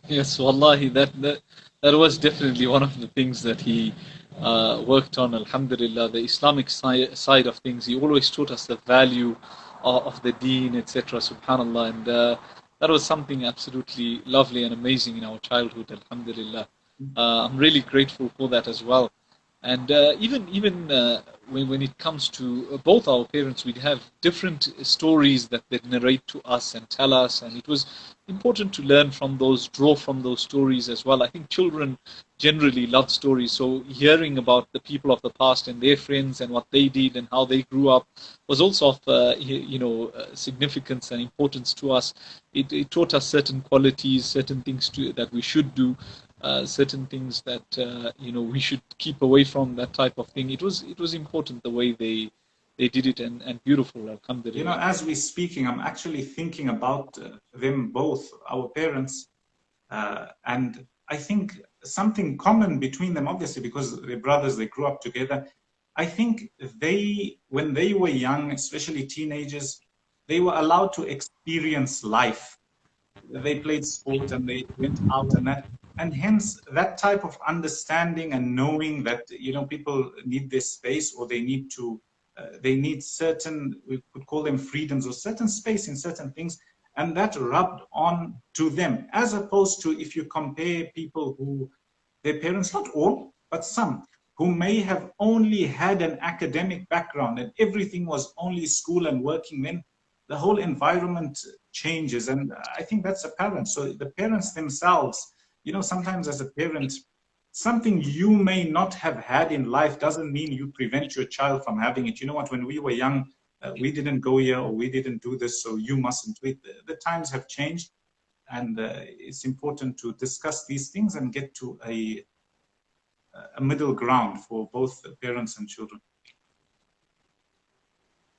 Speaker 2: Yes, wallahi, that was definitely one of the things that he worked on, alhamdulillah, the Islamic side of things. He always taught us the value of the deen, etc., subhanallah, and that was something absolutely lovely and amazing in our childhood, alhamdulillah. I'm really grateful for that as well. And even when it comes to both our parents, we'd have different stories that they narrate to us and tell us, and it was important to learn from those, draw from those stories as well. I think children generally love stories, so hearing about the people of the past and their friends and what they did and how they grew up was also of significance and importance to us. It taught us certain qualities, certain things that we should do. Certain things that we should keep away from, that type of thing. It was important the way they did it, and beautiful, alhamdulillah.
Speaker 1: As we're speaking, I'm actually thinking about them both, our parents, and I think something common between them, obviously, because they're brothers, they grew up together. I think when they were young, especially teenagers, they were allowed to experience life. They played sport and they went out and that. And hence that type of understanding and knowing that, people need this space, or they need certain, we could call them freedoms, or certain space in certain things. And that rubbed on to them, as opposed to if you compare people who, their parents, not all, but some, who may have only had an academic background and everything was only school and working, then the whole environment changes. And I think that's apparent. So the parents themselves, sometimes as a parent, something you may not have had in life doesn't mean you prevent your child from having it. You know what, when we were young, we didn't go here, or we didn't do this, so you mustn't. The times have changed, and it's important to discuss these things and get to a middle ground for both parents and children.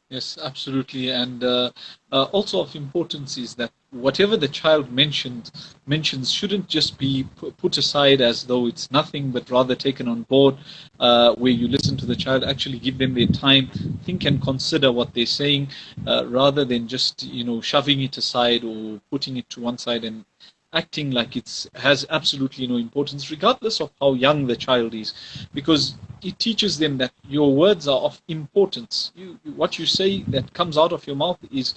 Speaker 2: Yes, absolutely. And also of importance is that whatever the child mentions shouldn't just be put aside as though it's nothing, but rather taken on board, where you listen to the child, actually give them their time, think and consider what they're saying, rather than just, shoving it aside or putting it to one side and acting like it has absolutely no importance, regardless of how young the child is, because it teaches them that your words are of importance. What you say that comes out of your mouth is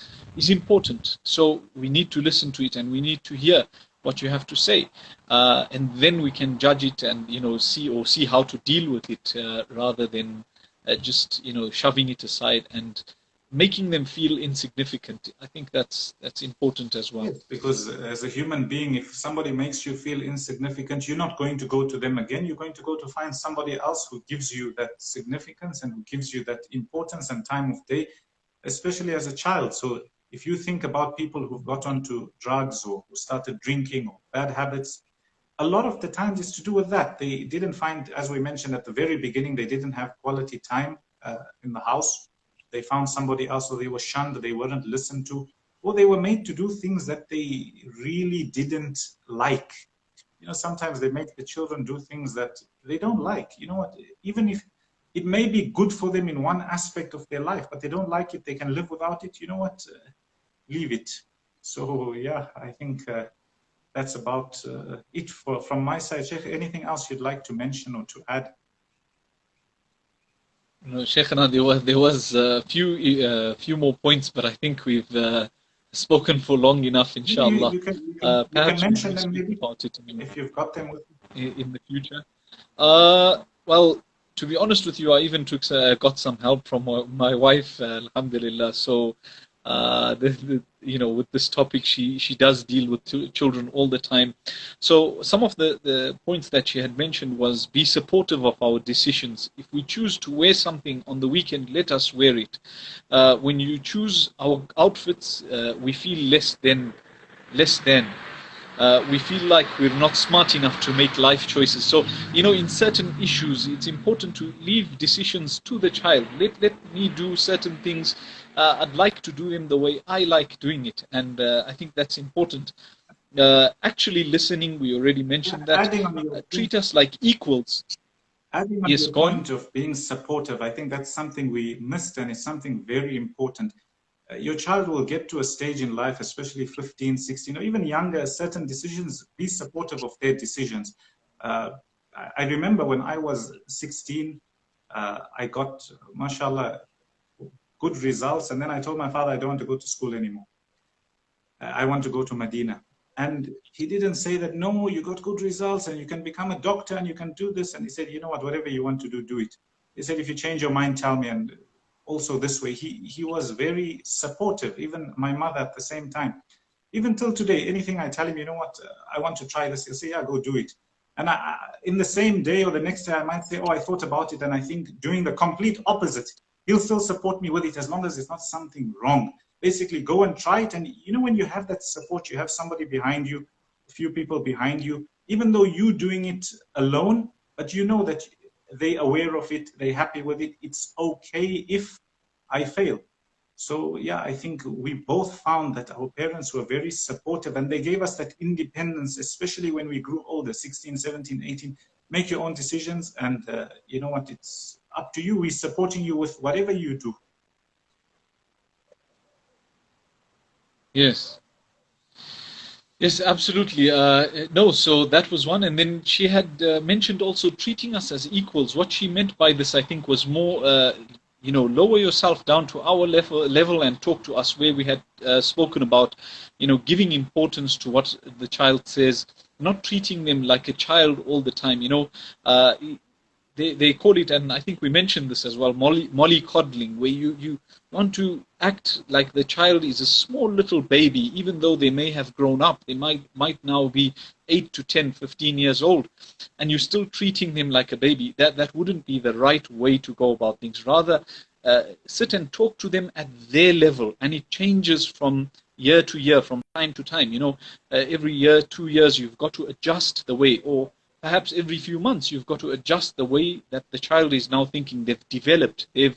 Speaker 2: important. So we need to listen to it, and we need to hear what you have to say, and then we can judge it and see how to deal with it, rather than just shoving it aside and making them feel insignificant. I think that's important as well.
Speaker 1: Yes, because as a human being, if somebody makes you feel insignificant, you're not going to go to them again. You're going to go to find somebody else who gives you that significance and who gives you that importance and time of day, especially as a child. So if you think about people who've got onto drugs or who started drinking or bad habits, a lot of the times it's to do with that. They didn't find, as we mentioned at the very beginning, they didn't have quality time in the house. They found somebody else, or they were shunned, they weren't listened to, or they were made to do things that they really didn't like. You know, sometimes they make the children do things that they don't like. You know what? Even if it may be good for them in one aspect of their life, but they don't like it, they can live without it. You know what? Leave it. So yeah, I think that's about it from my side. Sheikh, anything else you'd like to mention or to add?
Speaker 2: No, Sheikhana, there was a few more points, but I think we've spoken for long enough, inshallah.
Speaker 1: You can mention them maybe
Speaker 2: about it
Speaker 1: if you've got them with you.
Speaker 2: In the future. Well, to be honest with you, I even got some help from my wife, alhamdulillah. So, with this topic, she does deal with children all the time. So some of the points that she had mentioned was be supportive of our decisions. If we choose to wear something on the weekend, let us wear it. When you choose our outfits, we feel less than. We feel like we're not smart enough to make life choices. So, in certain issues, it's important to leave decisions to the child. Let me do certain things. I'd like to do them the way I like doing it. And I think that's important. Actually listening, we already mentioned that. Treat us like equals.
Speaker 1: Adding on your point of being supportive, I think that's something we missed, and it's something very important. Your child will get to a stage in life, especially 15, 16, or even younger, certain decisions, be supportive of their decisions. I remember when I was 16, I got, mashallah, good results. And then I told my father, I don't want to go to school anymore. I want to go to Medina. And he didn't say that, no, you got good results and you can become a doctor and you can do this. And he said, you know what, whatever you want to do, do it. He said, if you change your mind, tell me. And also this way, he was very supportive, even my mother at the same time. Even till today, anything I tell him, you know what, I want to try this, he'll say, yeah, go do it. And in the same day or the next day, I might say, oh, I thought about it. And I think doing the complete opposite, he'll still support me with it as long as it's not something wrong. Basically, go and try it. And when you have that support, you have somebody behind you, a few people behind you, even though you're doing it alone, but you know that they're aware of it, they're happy with it. It's okay if I fail. So yeah, I think we both found that our parents were very supportive and they gave us that independence, especially when we grew older, 16, 17, 18. Make your own decisions, and you know what, it's up to you. We're supporting you with whatever you do.
Speaker 2: Yes. Yes, absolutely. No, so that was one. And then she had mentioned also treating us as equals. What she meant by this, I think, was more, lower yourself down to our level and talk to us, where we had spoken about, giving importance to what the child says, not treating them like a child all the time. They call it, and I think we mentioned this as well, molly coddling, where you want to act like the child is a small little baby, even though they may have grown up. They might now be 8 to 10, 15 years old, and you're still treating them like a baby. That wouldn't be the right way to go about things. Rather, sit and talk to them at their level, and it changes from year to year, from time to time. Every year, 2 years, you've got to adjust the way, or perhaps every few months, you've got to adjust the way that the child is now thinking. They've developed. They're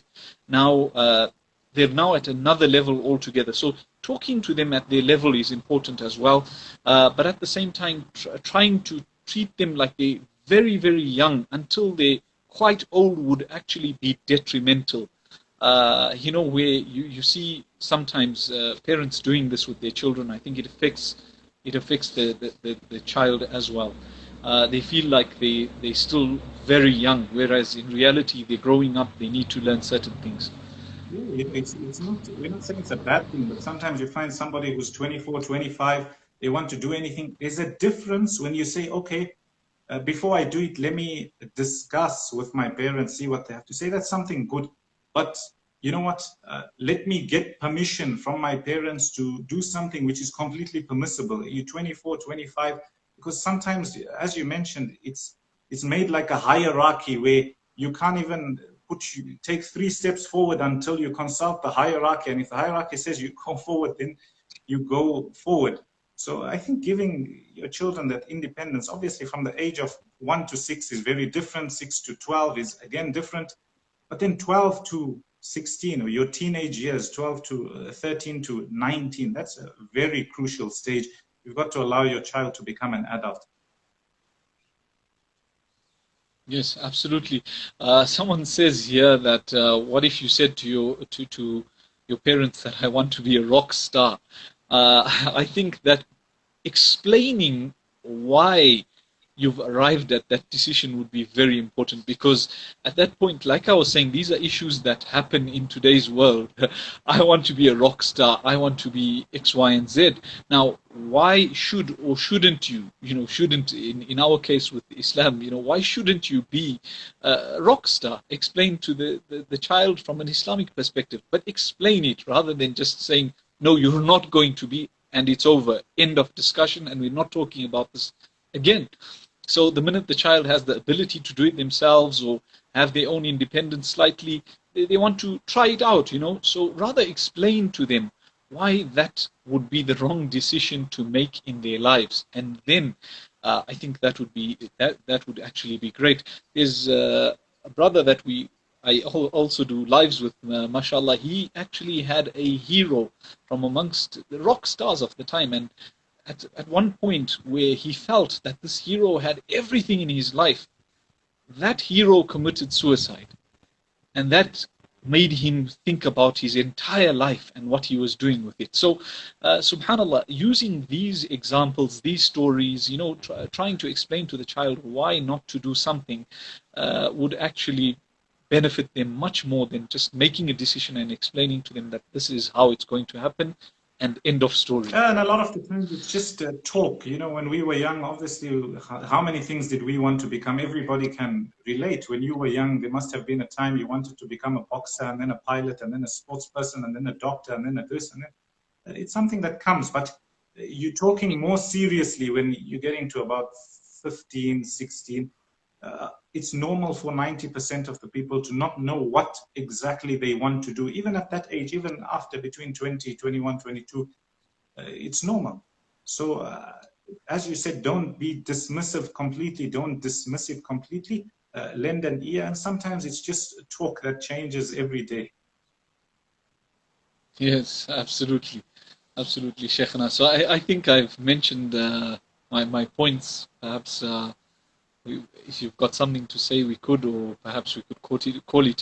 Speaker 2: now at another level altogether. So talking to them at their level is important as well. But at the same time, trying to treat them like they're very, very young until they're quite old would actually be detrimental. Where you see sometimes parents doing this with their children, I think it affects the child as well. They feel like they're still very young, whereas in reality, they're growing up, they need to learn certain things.
Speaker 1: It's not, we're not saying it's a bad thing, but sometimes you find somebody who's 24, 25, they want to do anything. There's a difference when you say, okay, before I do it, let me discuss with my parents, see what they have to say. That's something good. But you know what, let me get permission from my parents to do something which is completely permissible. You're 24, 25, because sometimes, as you mentioned, it's made like a hierarchy where you can't even take 3 steps forward until you consult the hierarchy. And if the hierarchy says you go forward, then you go forward. So I think giving your children that independence, obviously from the age of 1 to 6 is very different. 6 to 12 is again different. But then 12 to 16, or your teenage years, 12 to 13 to 19, that's a very crucial stage. You've got to allow your child to become an adult.
Speaker 2: Yes, absolutely. Someone says here that what if you said to your parents that I want to be a rock star? I think that explaining why you've arrived at that decision would be very important, because at that point, like I was saying, these are issues that happen in today's world. I want to be a rock star, I want to be X, Y, and Z. Now, why should or shouldn't you, shouldn't, in our case with Islam, why shouldn't you be a rock star? Explain to the child from an Islamic perspective, but explain it rather than just saying, no, you're not going to be, and it's over, end of discussion, and we're not talking about this again. So the minute the child has the ability to do it themselves or have their own independence slightly, they want to try it out, So rather explain to them why that would be the wrong decision to make in their lives. And then I think that would actually be great. There's a brother that I also do lives with, mashallah. He actually had a hero from amongst the rock stars of the time, and at one point where he felt that this hero had everything in his life, that hero committed suicide. And that made him think about his entire life and what he was doing with it. So, subhanAllah, using these examples, these stories, trying to explain to the child why not to do something would actually benefit them much more than just making a decision and explaining to them that this is how it's going to happen, and end of story.
Speaker 1: And a lot of the times it's just talk. When we were young, obviously, how many things did we want to become? Everybody can relate. When you were young, there must have been a time you wanted to become a boxer, and then a pilot, and then a sports person, and then a doctor, and then a this, and then it's something that comes. But you're talking more seriously when you're getting to about 15, 16. It's normal for 90% of the people to not know what exactly they want to do, even at that age, even after between 20, 21, 22, it's normal. So as you said, don't be dismissive completely, don't dismiss it completely, lend an ear, and sometimes it's just talk that changes every day.
Speaker 2: Yes, absolutely. Absolutely, Sheikhna. So I think I've mentioned my points. Perhaps if you've got something to say, we could, or perhaps we could call it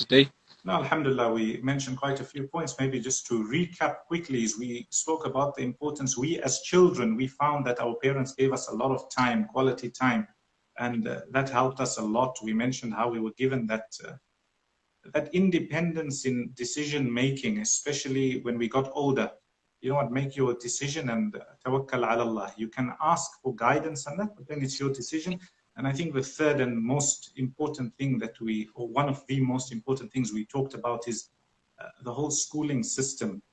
Speaker 2: a day.
Speaker 1: No, alhamdulillah, we mentioned quite a few points. Maybe just to recap quickly, is we spoke about the importance. We as children, we found that our parents gave us a lot of time, quality time, and that helped us a lot. We mentioned how we were given that independence in decision making, especially when we got older. You know what, make your decision and tawakkal ala Allah. You can ask for guidance on that, but then it's your decision. And I think the third and most important thing or one of the most important things we talked about is the whole schooling system,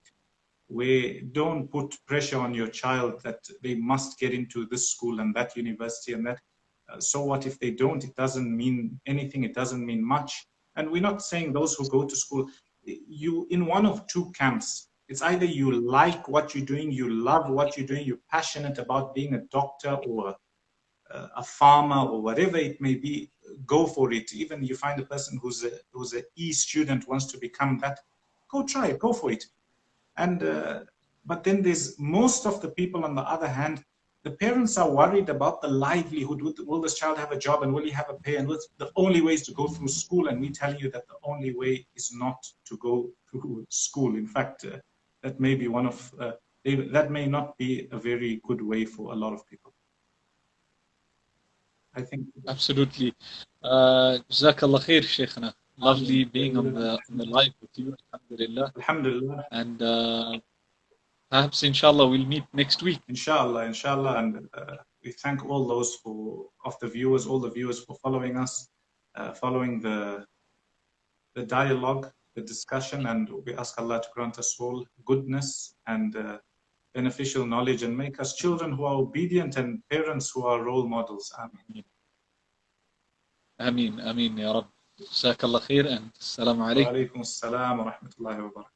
Speaker 1: where don't put pressure on your child that they must get into this school and that university and that. So what if they don't? It doesn't mean anything. It doesn't mean much. And we're not saying those who go to school, you in one of two camps. It's either you like what you're doing, you love what you're doing, you're passionate about being a doctor or a farmer or whatever it may be, go for it. Even you find a person who's an E student wants to become that, go try it, go for it. And but then there's most of the people on the other hand, the parents are worried about the livelihood. Will this child have a job, and will he have a pay? And the only way is to go through school. And we tell you that the only way is not to go through school. In fact, that may be that may not be a very good way for a lot of people. I think
Speaker 2: absolutely. Jazakallah khair, Sheikhna. Lovely being on the live with you. Alhamdulillah.
Speaker 1: Alhamdulillah.
Speaker 2: And perhaps inshallah we'll meet next week.
Speaker 1: Inshallah. And we thank all those all the viewers for following us, following the dialogue. the discussion, and we ask Allah to grant us all goodness and beneficial knowledge, and make us children who are obedient and parents who are role models. Amen.
Speaker 2: آمين آمين يا رب. جزاك الله خير. and السلام عليكم.
Speaker 1: وعليكم السلام ورحمة الله وبركاته.